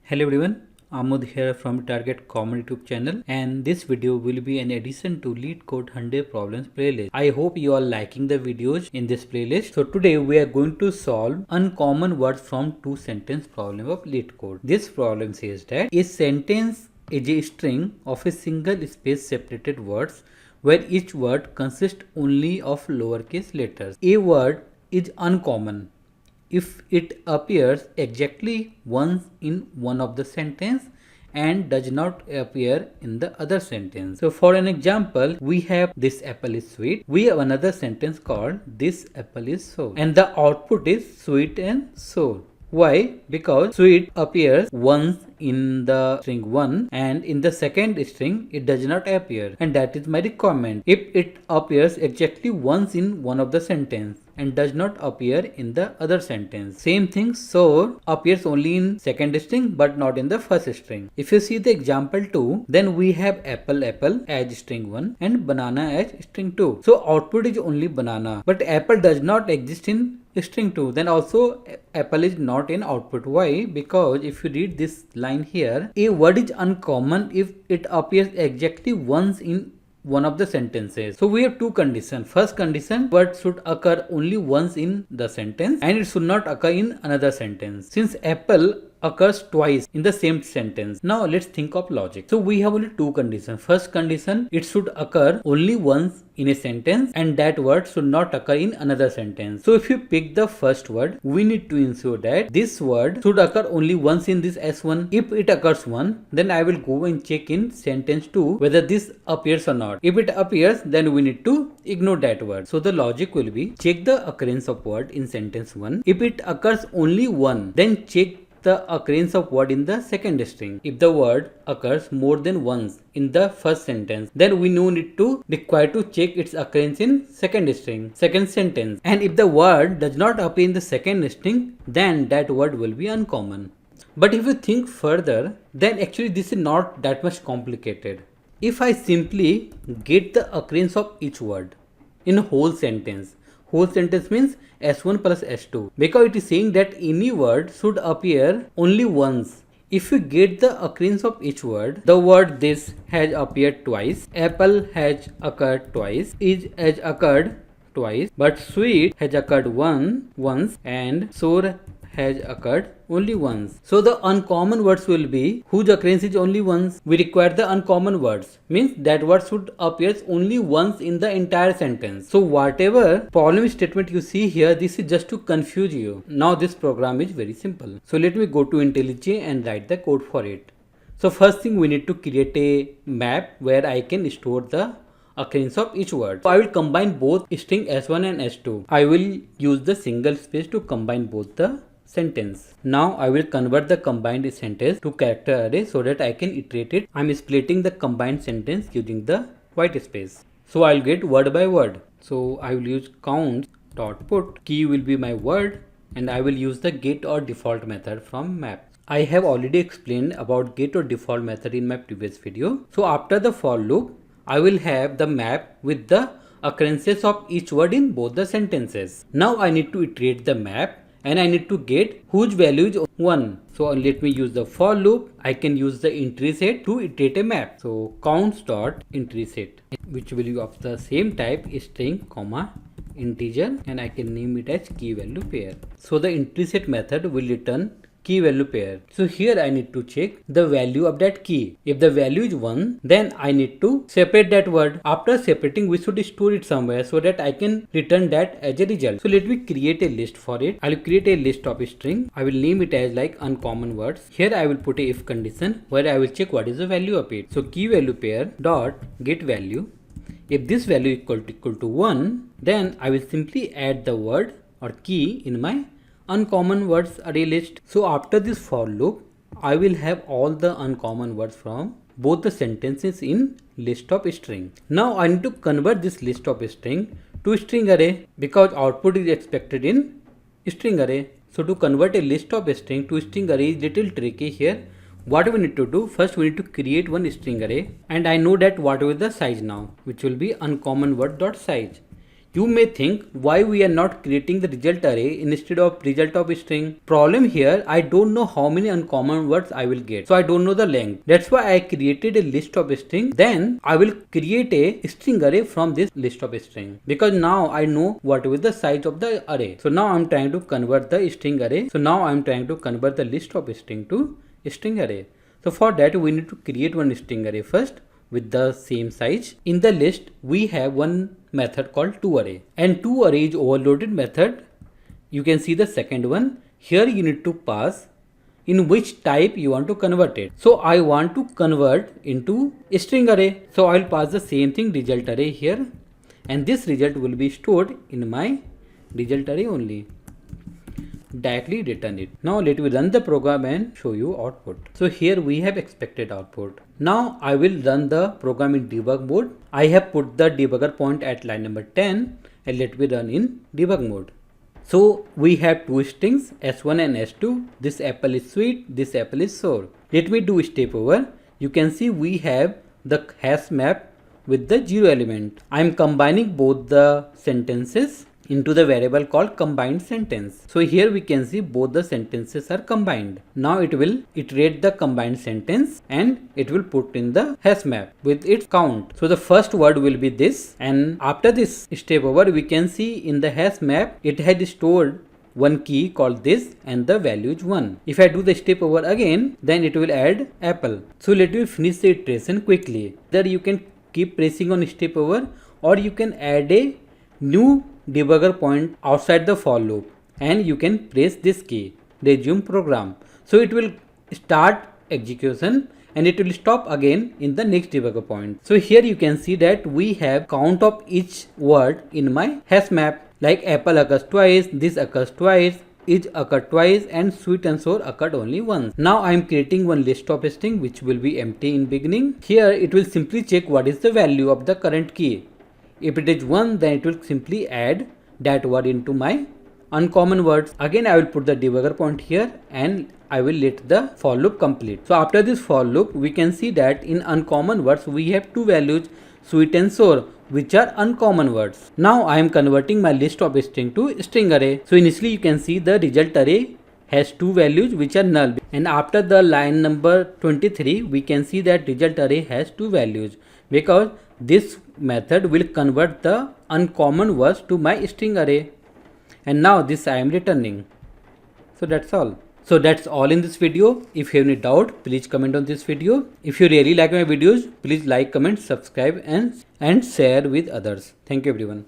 Hello everyone, Amod here from Target Common YouTube channel, and this video will be an addition to LeetCode 100 Problems playlist. I hope you are liking the videos in this playlist. So today we are going to solve uncommon words from two sentence problem of LeetCode. This problem says that a sentence is a string of a single space separated words where each word consists only of lowercase letters. A word is uncommon if it appears exactly once in one of the sentence and does not appear in the other sentence. So for an example, we have this apple is sweet. We have another sentence called this apple is sour, and the output is sweet and sour. Why? Because sweet appears once in the string 1 and in the second string it does not appear, and that is my requirement. If it appears exactly once in one of the sentence and does not appear in the other sentence. Same thing, sour appears only in second string but not in the first string. If you see the example 2, then we have apple as string 1 and banana as string 2. So output is only banana, but apple does not exist in string 2. Then also apple is not in output. Why? Because if you read this line here, a word is uncommon if it appears exactly once in one of the sentences. So we have two conditions. First condition, word should occur only once in the sentence and it should not occur in another sentence. Since apple occurs twice in the same sentence. Now let's think of logic. So we have only two conditions. First condition, it should occur only once in a sentence and that word should not occur in another sentence. So if you pick the first word, we need to ensure that this word should occur only once in this S1. If it occurs once, then I will go and check in sentence 2 whether this appears or not. If it appears, then we need to ignore that word. So the logic will be check the occurrence of word in sentence 1. If it occurs only one, then check the occurrence of word in the second string. If the word occurs more than once in the first sentence, then we no need to require to check its occurrence in second sentence. And if the word does not appear in the second string, then that word will be uncommon. But if you think further, then actually this is not that much complicated. If I simply get the occurrence of each word in a whole sentence means S1 plus S2, because it is saying that any word should appear only once. If you get the occurrence of each word, the word this has appeared twice, apple has occurred twice, is has occurred twice, but sweet has occurred once and sour has occurred only once. So the uncommon words will be whose occurrence is only once. We require the uncommon words, means that word should appear only once in the entire sentence. So whatever problem statement you see here, this is just to confuse you. Now this program is very simple. So let me go to IntelliJ and write the code for it. So first thing, we need to create a map where I can store the occurrence of each word. So I will combine both string S1 and S2. I will use the single space to combine both the sentence. Now I will convert the combined sentence to character array so that I can iterate it. I am splitting the combined sentence using the white space. So I'll get word by word. So I will use count dot put, key will be my word, and I will use the get or default method from map. I have already explained about get or default method in my previous video. So after the for loop, I will have the map with the occurrences of each word in both the sentences. Now I need to iterate the map and I need to get whose value is 1. So let me use the for loop. I can use the entry set to iterate a map. So counts dot entry set, which will be of the same type string comma integer, and I can name it as key value pair. So the entry set method will return key value pair. So here I need to check the value of that key. If the value is 1, then I need to separate that word. After separating, we should store it somewhere so that I can return that as a result. So let me create a list for it. I will create a list of string. I will name it as like uncommon words. Here I will put a if condition where I will check what is the value of it. So key value pair dot get value. If this value equal to 1, then I will simply add the word or key in my uncommon words array list. So after this for loop, I will have all the uncommon words from both the sentences in list of string. Now I need to convert this list of string to string array because output is expected in string array. So to convert a list of string to string array is little tricky here. What we need to do, first we need to create one string array, and I know that what is the size now, which will be uncommon word dot size. You may think why we are not creating the result array instead of result of string. Problem here, I don't know how many uncommon words I will get. So I don't know the length. That's why I created a list of string. Then I will create a string array from this list of string. Because now I know what is the size of the array. So now I'm trying to convert the string array. So now I'm trying to convert the list of string to string array. So for that we need to create one string array first with the same size. In the list we have one method called toArray, and toArray is overloaded method. You can see the second one. Here you need to pass in which type you want to convert it. So I want to convert into a string array. So I'll pass the same thing, result array here, and this result will be stored in my result array only. Directly return it. Now let me run the program and show you output. So here we have expected output. Now I will run the program in debug mode. I have put the debugger point at line number 10 and let me run in debug mode. So we have two strings S1 and S2. This apple is sweet, this apple is sour. Let me do a step over. You can see we have the hash map with the 0 element. I am combining both the sentences into the variable called combined sentence. So here we can see both the sentences are combined. Now it will iterate the combined sentence and it will put in the hash map with its count. So the first word will be this, and after this step over we can see in the hash map it had stored one key called this and the value is 1. If I do the step over again, then it will add apple. So let me finish the iteration quickly. There you can keep pressing on step over, or you can add a new debugger point outside the for loop and you can press this key, resume program. So it will start execution and it will stop again in the next debugger point. So here you can see that we have count of each word in my hash map, like apple occurs twice, this occurs twice, each occurred twice, and sweet and sour occurred only once. Now I am creating one list of string which will be empty in beginning. Here it will simply check what is the value of the current key. If it is 1, then it will simply add that word into my uncommon words. Again I will put the debugger point here and I will let the for loop complete. So after this for loop we can see that in uncommon words we have two values, sweet and sour, which are uncommon words. Now I am converting my list of string to string array. So initially you can see the result array has two values which are null, and after the line number 23 we can see that result array has two values because this method will convert the uncommon words to my string array, and now this I am returning. So that's all. So that's all in this video. If you have any doubt, please comment on this video. If you really like my videos, please like, comment, subscribe and share with others. Thank you everyone.